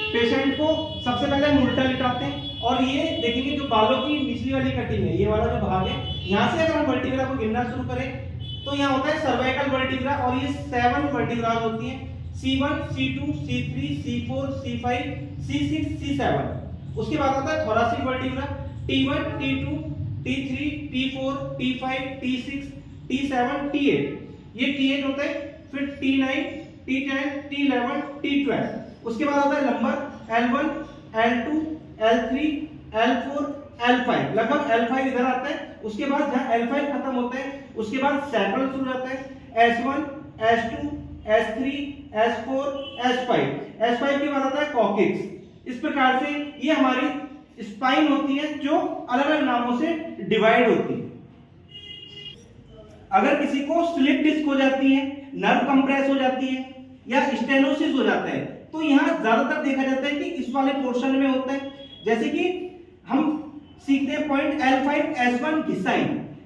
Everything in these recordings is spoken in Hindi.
पेशेंट को सबसे पहले हम उल्टा लिटाते हैं और ये देखेंगे जो बालों की निचली वाली कटिंग है, ये वाला जो भाग है, यहाँ से अगर हम वर्टिब्रा को गिनना शुरू करें तो यहाँ होता है सर्वाइकल वर्टिब्रा और ये 7 वर्टिब्रास होती हैं, C1, C2, C3, C4, C5, C6, C7। उसके बाद आता है thoracic vertebra, T1, T2, T3, T4, T5, T6, T7, T8। ये T8 होता है। फिर T9, T10, T11, T12। उसके बाद आता है lumbar L1, L2, L3, L4, L5। लगभग L5 इधर आता है। उसके बाद जहां L5 खत्म होता है उसके बाद सैक्रल शुरू होता है, S1, S2, S3, S4, S5। S5 के बाद आता है कॉक्सिक्स। इस प्रकार से ये हमारी स्पाइन होती है जो अलग अलग नामों से डिवाइड होती है। अगर किसी को स्लिप डिस्क हो जाती है, नर्व कंप्रेस हो जाती है या स्टेनोसिस हो जाता है तो यहाँ ज्यादातर देखा जाता है कि इस वाले पोर्शन में होता है। जैसे कि हम सीखते हैं पॉइंट L5S1 घिसाई,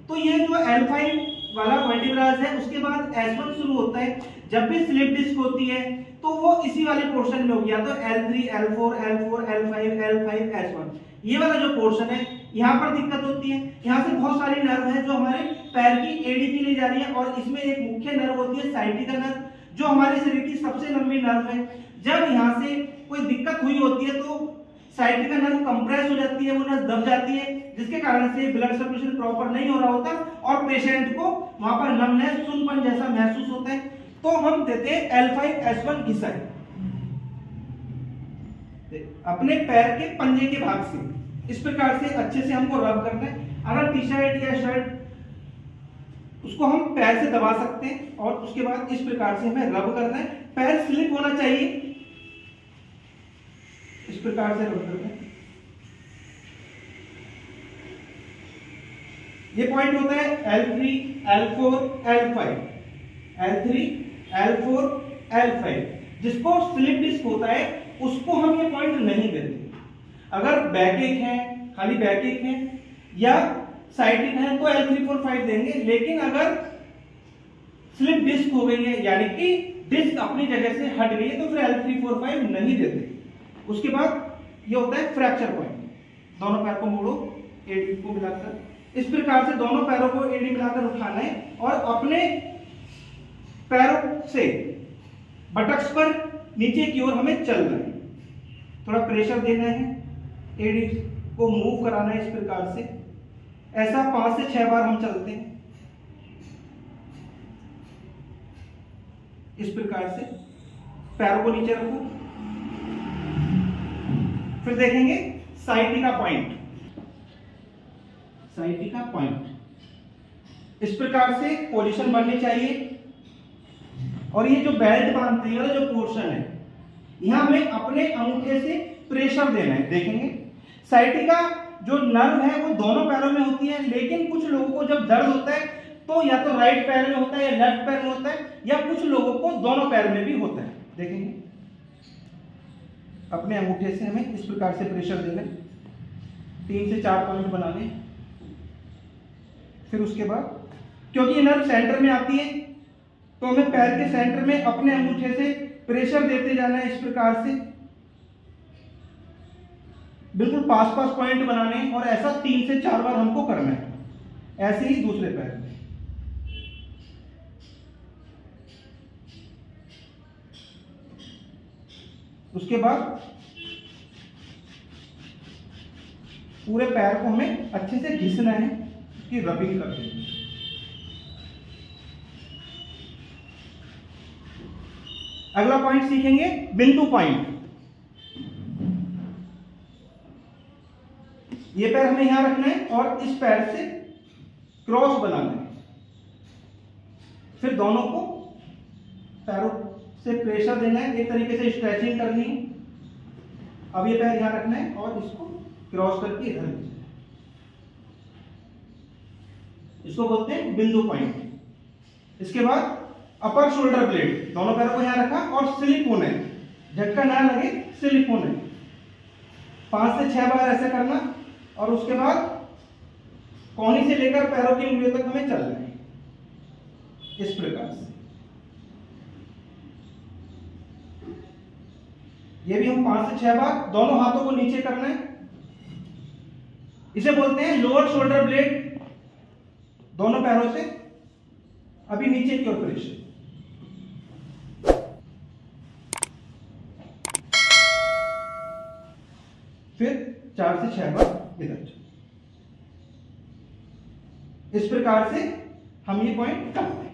तो ये जो L5 वाला वर्टिब्रास है उसके बाद S1 शुरू होता है। जब भी स्लिप डिस्क होती है तो वो इसी वाले पोर्शन में हो गया, तो L3, L4, L4, L5, L5, S1। ये वाला जो पोर्शन है यहाँ पर दिक्कत होती है। यहाँ से बहुत सारी नर्व है जो हमारे पैर की एडीपी ले जा रही है और इसमें एक मुख्य नर्व होती है साइटिका नर्व जो हमारे शरीर की सबसे लंबी नर्व है। जब यहाँ से कोई दिक्कत हुई होती है तो साइटिका नर्व कंप्रेस हो जाती है, वो नर्व दब जाती है जिसके कारण से ब्लड सर्कुलेशन प्रॉपर नहीं हो रहा होता और पेशेंट को वहां पर नमनेस, सुनपन जैसा महसूस होता है। तो हम देते हैं L5S1 घिसाई अपने पैर के पंजे के भाग से। इस प्रकार से अच्छे से हमको रब करना है। अगर टी शर्ट या शर्ट उसको हम पैर से दबा सकते हैं और उसके बाद इस प्रकार से हमें रब करना है। पैर स्लिप होना चाहिए, इस प्रकार से रब करना है। ये पॉइंट होता है L3, L4, L5, L3, L4, L5। जिसको स्लिप डिस्क होता है उसको हम ये पॉइंट नहीं देते। अगर बैकएक है, खाली बैकएक है या साइटिक है तो L3, 4, 5 देंगे। लेकिन अगर स्लिप डिस्क हो गई है यानी कि डिस्क अपनी जगह से हट गई है तो फिर L3, 4, 5 नहीं देते। उसके बाद ये होता है फ्रैक्चर पॉइंट। दोनों पैर को मोड़ो, एडी को मिलाकर इस प्रकार से दोनों पैरों को एडी मिलाकर उठाना है और अपने पैरों से बटक्स पर नीचे की ओर हमें चलना है। थोड़ा प्रेशर देना है, एडी को मूव कराना है इस प्रकार से। ऐसा 5 से 6 बार हम चलते हैं इस प्रकार से। पैरों को नीचे रखो। फिर देखेंगे साइटिका पॉइंट। साइटिका पॉइंट इस प्रकार से पोजीशन बननी चाहिए। और ये जो बेल्ट बांधते हैं जो पोर्शन है यहां हमें अपने अंगूठे से प्रेशर देना है। देखेंगे साइटिका जो नर्व है वो दोनों पैरों में होती है, लेकिन कुछ लोगों को जब दर्द होता है तो या तो राइट पैर में होता है या लेफ्ट पैर में होता है या कुछ लोगों को दोनों पैर में भी होता है। देखेंगे अपने अंगूठे से हमें इस प्रकार से प्रेशर देना, 3 से 4 पॉइंट बनाने। फिर उसके बाद क्योंकि ये नर्व सेंटर में आती है तो हमें पैर के सेंटर में अपने अंगूठे से प्रेशर देते जाना है इस प्रकार से, बिल्कुल पास पॉइंट बनाने। और ऐसा 3 से 4 बार हमको करना है। ऐसे ही दूसरे पैर में। उसके बाद पूरे पैर को हमें अच्छे से घिसना है, उसकी रबिंग करते हैं। अगला पॉइंट सीखेंगे बिंदु पॉइंट। ये पैर हमें यहां रखना है और इस पैर से क्रॉस बनाना है। फिर दोनों को पैरों से प्रेशर देना है, एक तरीके से स्ट्रेचिंग करनी है। अब ये पैर यहां रखना है और इसको क्रॉस करके इधर, इसको बोलते हैं बिंदु पॉइंट। इसके बाद अपर शोल्डर ब्लेड, दोनों पैरों को यहां रखा और स्लिप होना है, झटका ना लगे, स्लिप होना है। 5 से 6 बार ऐसे करना और उसके बाद कोहनी से लेकर पैरों की उंगलियों तक हमें चलना है इस प्रकार से। ये भी हम 5 से 6 बार दोनों हाथों को नीचे करना है। इसे बोलते हैं लोअर शोल्डर ब्लेड। दोनों पैरों से अभी नीचे की ओर प्रेस। फिर 4 से 6 बार इधर। इस प्रकार से हम ये पॉइंट करते हैं।